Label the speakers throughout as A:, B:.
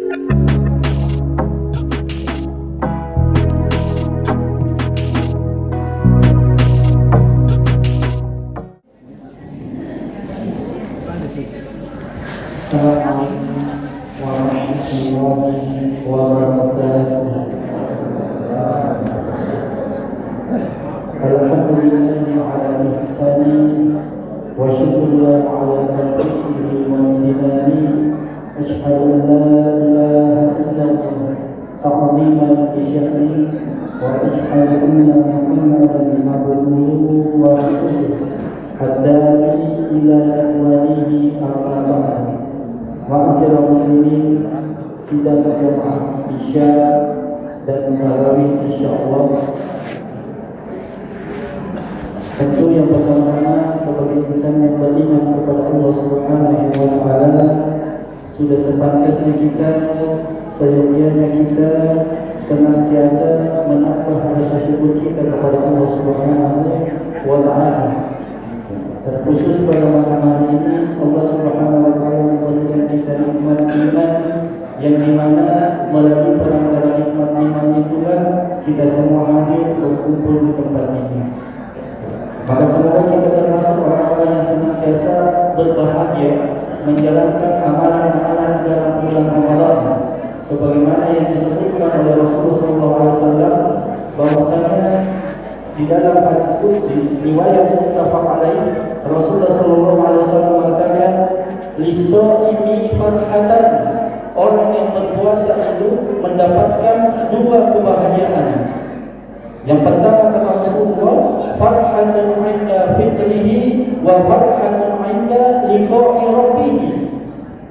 A: Assalamualaikum warahmatullahi wabarakatuh. Alhamdulillah ala ihsani wa syukrullah ala taufiqihi wa imtinani. Asyhadu an la ilaha illallah ta'ziman bi sya'ni wa asyhadu anna Muhammadan abduhu wa rasuluh. Hadani ila walihi al-fatah. Ma'asyiral muslimin, sidang jamaah Isya dan tarawih insyaallah. Tentu yang pertama sebagai insan yang beriman kepada Allah Subhanahu wa taala, sudah sepantasnya kita, seyogyanya kita senantiasa menambah rasa syukur kita kepada Allah Subhanahu wa taala. Terkhusus pada malam hari ini Allah Subhanahu wa taala memberikan kita nikmat iman yang dimana melalui perantara nikmat iman itulah kita semua hadir berkumpul di tempat ini. Maka semoga kita termasuk orang-orang yang senantiasa berbahagia menjalankan amalan-amalan dalam bulan Ramadan, sebagaimana yang disebutkan oleh Rasulullah SAW bahwasanya di dalam hadis qudsi riwayat muttafaq alaih, Rasulullah SAW mengatakan, "Lis-shaimi farhatan." Orang yang berpuasa itu mendapatkan dua kebahagiaan. Yang pertama kata Rasulullah, farhatun 'inda fitrihi wa farhatun 'inda liqa'i rabbih.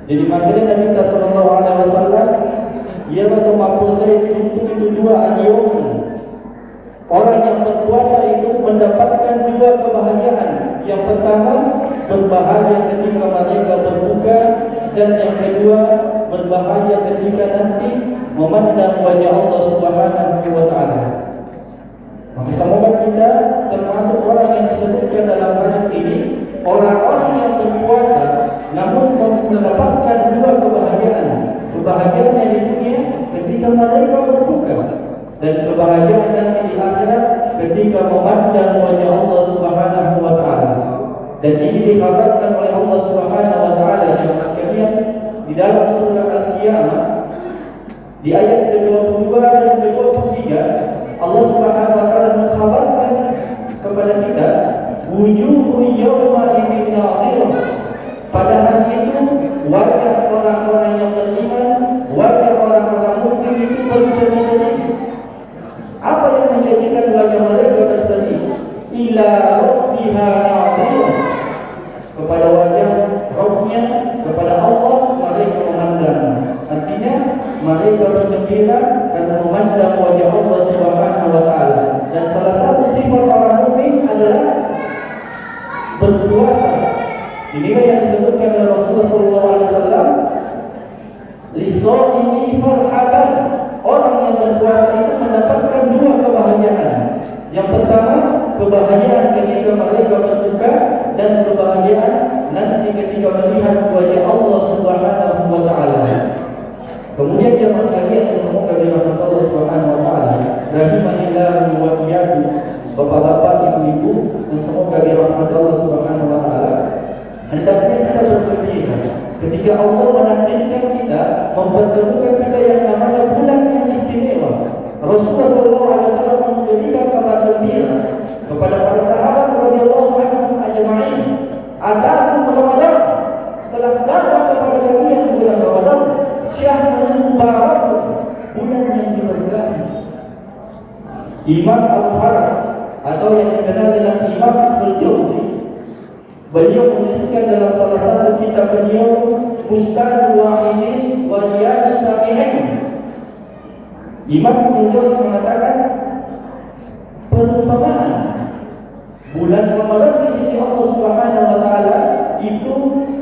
A: Jadi makanya Nabi sallallahu alaihi wasallam ia berpuasa itu dua ayat. Orang yang berpuasa itu mendapatkan dua kebahagiaan. Yang pertama, berbahagia ketika mereka berbuka, dan yang kedua, berbahagia ketika nanti memandang wajah Allah Subhanahu wa taala. Maka semoga kita termasuk orang yang disebutkan dalam hadis ini, orang-orang yang berpuasa namun mendapatkan dua kebahagiaan. Kebahagiaan yang di dunia ketika mereka berbuka, dan kebahagiaan nanti di akhirat ketika memandang wajah Allah Subhanahu wa taala. Dan ini dikhabarkan oleh Allah Subhanahu wa taala yang sekalian di dalam surah Al-Qiyamah di ayat ke-22 dan ke-23. Allah Subhanahu wa taala mengkhabarkan kepada kita, wujuhu yawma idzin nadhirah. Pada hari itu wajah orang-orang yang beriman, wajah orang-orang mukmin itu berseri-seri. Apa yang menjadikan wajah mereka berseri? Ila rabbiha nadhirah. Kepada wajah Rabbnya, kepada Allah mereka memandang. Artinya mereka bergembira karena memandang wajah Allah Subhanahu wa taala. Dan salah satu sifat orang mukmin adalah berpuasa. Inilah yang disebutkan oleh Rasulullah SAW, lis-shaimi farhatan. Orang yang berpuasa itu mendapatkan dua kebahagiaan. Yang pertama, kebahagiaan ketika mereka berbuka, dan kebahagiaan nanti ketika melihat wajah Allah Subhanahu wa taala. Kemudian jemaah sekalian, semoga dirahmati Allah Subhanahu wa taala, rahimanillah wa iyyakum, bapak-bapak, ibu-ibu, dan semoga dirahmati Allah Subhanahu wa taala. Hendaknya kita bergembira ketika Allah menakdirkan kita, mempertemukan kita yang namanya bulan yang istimewa. Rasulullah SAW memberikan kabar gembira kepada para sahabat radhiyallahu anhum ajma'in, "Atakum Ramadan." Telah datang kepada kalian bulan Ramadan, syahrul mubarak, bulan yang diberkahi. Imam Al-Faras atau yang dikenal dengan Imam Al-Jauzi, beliau menuliskan dalam salah satu kitab beliau, Bustadul Wa'idin wa Riyadus Salihin. Imam Al-Jauzi mengatakan, perumpamaan bulan Ramadan di sisi Allah Subhanahu wa taala itu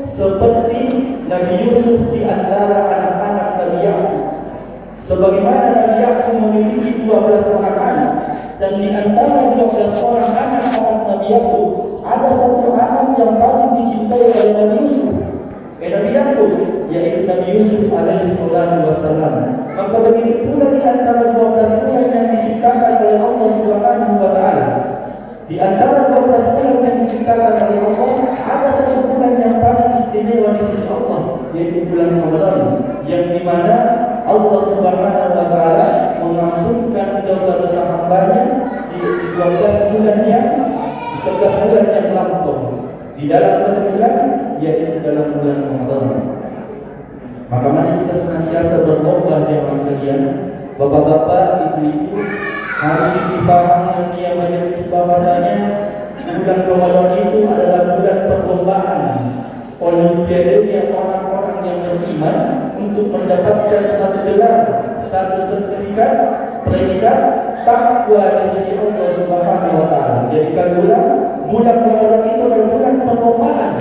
A: seperti Nabi Yusuf di antara anak-anak Nabi Yakub. Sebagaimana Nabi Yakub memiliki 12 orang anak, dan di antara 12 orang anak-anak Nabi Yakub ada satu anak yang paling dicintai oleh Nabi Yusuf, Nabi Yakub, yaitu Nabi Yusuf alaihi salatu wassalam. Maka begitu pula di antara 12 bulan yang diciptakan oleh Allah Subhanahu wa taala. Di antara 12 bulan yang diciptakan oleh Allah, ada satu bulan yang paling istimewa di sisi Allah, yaitu bulan Ramadan, yang dimana Allah Subhanahu wa taala mengampunkan dosa-dosa hambanya di 12 bulan yang di 11 bulan yang lampau. Di dalam satu bulan, yaitu dalam bulan Ramadan. Maka mari kita senantiasa berlomba jemaah sekalian, bapak-bapak, ibu-ibu, harus dipahami yang menjadi bahwasanya bulan Ramadan itu adalah bulan perlombaan olimpiade orang-orang yang beriman untuk mendapatkan satu gelar, satu sertifikat predikat takwa di sisi Allah Subhanahu wa taala. Jadikan bulan Ramadan itu adalah bulan perlombaan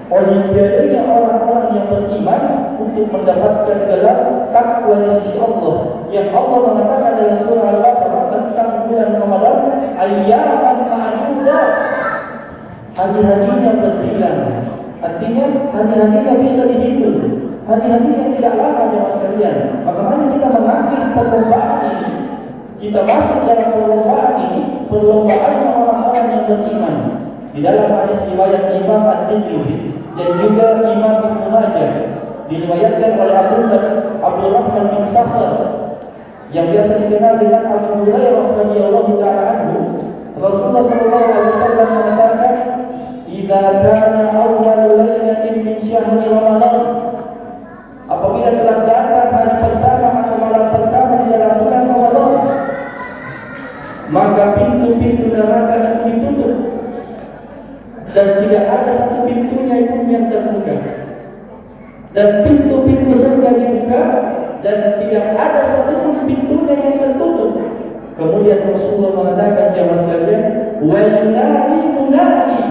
A: olimpiade orang-orang yang beriman untuk mendapatkan gelar takwa di sisi Allah. Yang Allah mengatakan dalam surah Al-Baqarah tentang bulan Ramadan, ayyaman ma'dudat, hari-harinya berbilang. Artinya hari-harinya bisa dihitung, hari-harinya tidak lama jemaah sekalian. Maka mari kita mengambil perlombaan ini, kita masuk dalam perlombaan ini, perlombaannya orang-orang yang beriman. Di dalam hadis riwayat Imam At-Tirmidzi dan juga Imam Ibnu Majah, diriwayatkan oleh Abdul Rahman bin Sakhr yang biasa dikenal dengan Abu Hurairah radhiyallahu taala anhu. Rasulullah sallallahu alaihi wasallam mengatakan, "Idza kana awwal lailatin min syahri Ramadan," apabila telah datang hari pertama atau malam pertama di dalam bulan Ramadan, maka pintu-pintu neraka itu ditutup dan tidak ada satu pintunya pun yang terbuka, dan pintu-pintu surga dibuka dan tidak ada satu pintunya yang tertutup. Kemudian Rasulullah mengatakan, jemaah sekalian, wa yunadi munadi,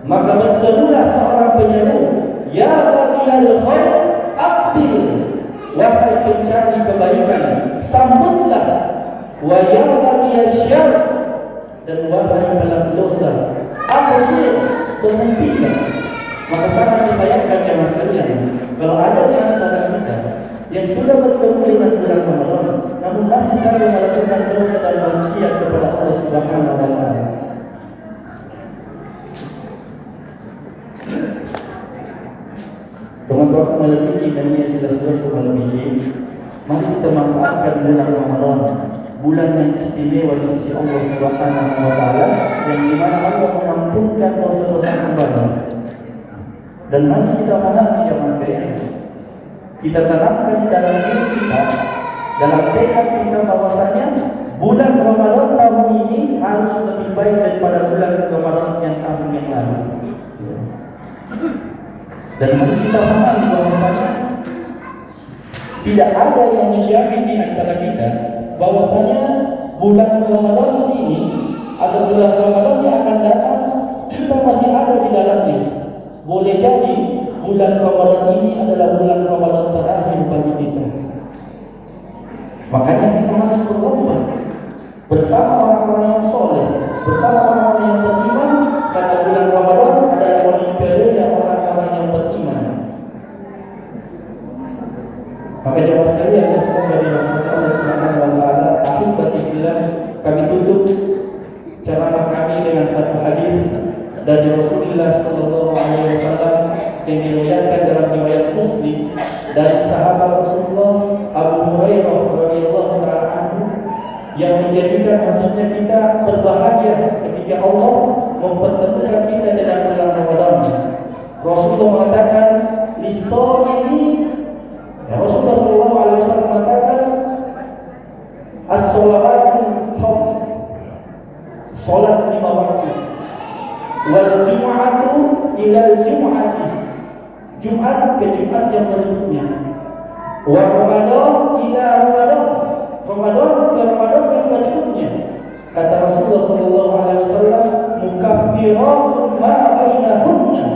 A: maka berserulah seorang penyeru, ya bagiyal khair aqbil, wahai pencari kebaikan, sambutlah, wa ya bagiyal syarr, dan wahai pelaku dosa, aksir, berhentikan. Maka sangat disayangkan jemaah sekalian, kalau ada di antara kita yang sudah bertemu dengan bulan Ramadan, namun masih sering melakukan dosa dan maksiat kepada Allah Subhanahu wa taala. Teman-teman melebihi dan ia sudah melebihi, mari kita manfaatkan bulan Ramadan, bulan yang istimewa di sisi Allah Subhanahu wa taala, yang dimana Allah mengampunkan dosa-dosa hamba-Nya. Dan mari kita pahami ya Mas Kaya, kita tanamkan dalam diri kita, dalam tekad kita bahwasanya bulan Ramadan tahun ini harus lebih baik daripada bulan Ramadan yang tahun yang lalu. Dan harus kita pahami bahwasanya tidak ada yang menjamin di antara kita bahwasanya bulan Ramadan ini atau bulan Ramadan yang akan datang kita masih ada di dalamnya. Boleh jadi bulan Ramadan ini adalah bulan Ramadan terakhir bagi kita. Makanya kita harus berlomba bersama orang-orang yang soleh, bersama orang-orang yang beriman, karena bulan Ramadan adalah olimpiade orang-orang yang beriman. Maka jemaah sekalian, semoga dirahmati Allah Subhanahu wa taala. Alhamdulillah, kami tutup ceramah kami dengan satu hadis dari Rasulullah sallallahu alaihi wasallam yang diriwayatkan dalam riwayat Muslim dari sahabat Rasulullah Abu Hurairah radhiyallahu taala anhu, yang menjadikan harusnya kita berbahagia ketika Allah mempertemukan kita dengan bulan Ramadan. Rasulullah mengatakan, "Lis-shaimi," Rasulullah sallallahu alaihi wasallam mengatakan, "As-shalawatul khams," salat 5 waktu, wal jum'atu ilal jum'ati, Jumat ke Jumat yang berikutnya, wa Ramadan ila Ramadan, Ramadan ke Ramadan yang berikutnya. Kata Rasulullah sallallahu alaihi wasallam, mukaffiratun ma bainahunna,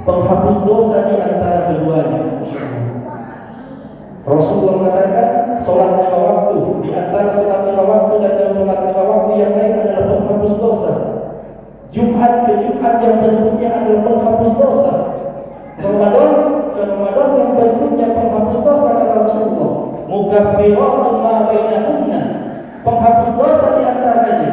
A: penghapus dosa di antara keduanya. Rasulullah mengatakan, salat 5 waktu, di antara salat 5 waktu dan salat 5 waktu yang lain adalah penghapus dosa. Jumat ke Jumat yang berikutnya adalah penghapus dosa. Ramadan ke Ramadan yang bentuknya penghapus dosa kata Rasulullah. Mukaffiratun ma bainahunna, penghapus dosa di antaranya.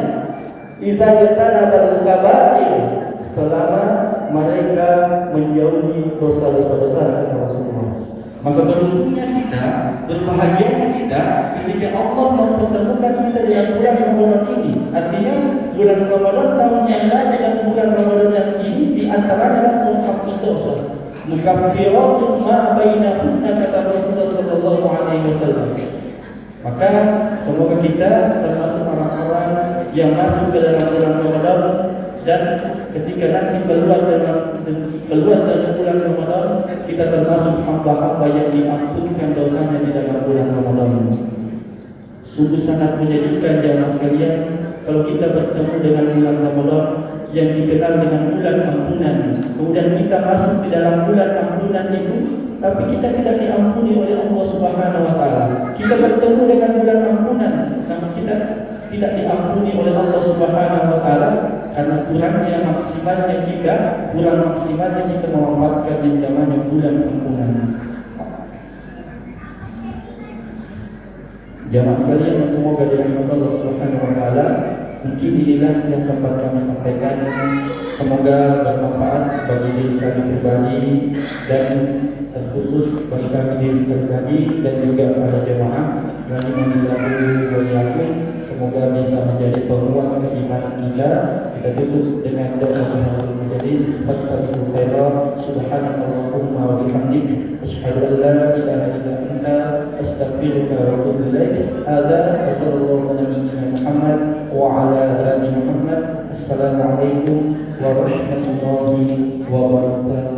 A: Idza yatanabal kabair, selama mereka menjauhi dosa-dosa besar kata Rasulullah. Maka beruntungnya kita, berbahagianya kita ketika Allah mempertemukan kita dengan bulan Ramadan ini. Artinya bulan Ramadan tahun yang lalu dan bulan Ramadan yang ini di antaranya menghapus dosa. Mukaffiratun ma bainahunna kata Rasulullah sallallahu alaihi wasallam. Maka semoga kita termasuk orang-orang yang masuk ke dalam bulan Ramadan, dan ketika nanti keluar dari bulan Ramadan, kita termasuk hamba-hamba yang diampunkan dosanya di dalam bulan Ramadan. Sungguh sangat menyedihkan jamaah sekalian kalau kita bertemu dengan bulan Ramadan yang dikenal dengan bulan ampunan, kemudian kita masuk di dalam bulan ampunan itu, tapi kita tidak diampuni oleh Allah Subhanahu wa taala. Kita bertemu dengan bulan ampunan, namun kita tidak diampuni oleh Allah Subhanahu wa taala karena kurang maksimalnya kita memanfaatkan yang namanya bulan ampunan. Jamaah sekalian, semoga dirahmati Allah Subhanahu wa taala. Mungkin inilah yang sempat kami sampaikan. Semoga bermanfaat bagi diri kami pribadi dan terkhusus bagi kami diri pribadi dan juga para jemaah. Semoga bisa menjadi penguat keimanan kita. Kita tutup dengan doa tahiyyatul majlis. Fastaghfirul khairat. Subhanallahumma wa bihamdik, asyhadu an la ilaha illa anta, astaghfiruka wa atubu ilaik. Hadza sallallahu alaihi Muhammad wa ala ali Muhammad. Assalamualaikum warahmatullahi wabarakatuh.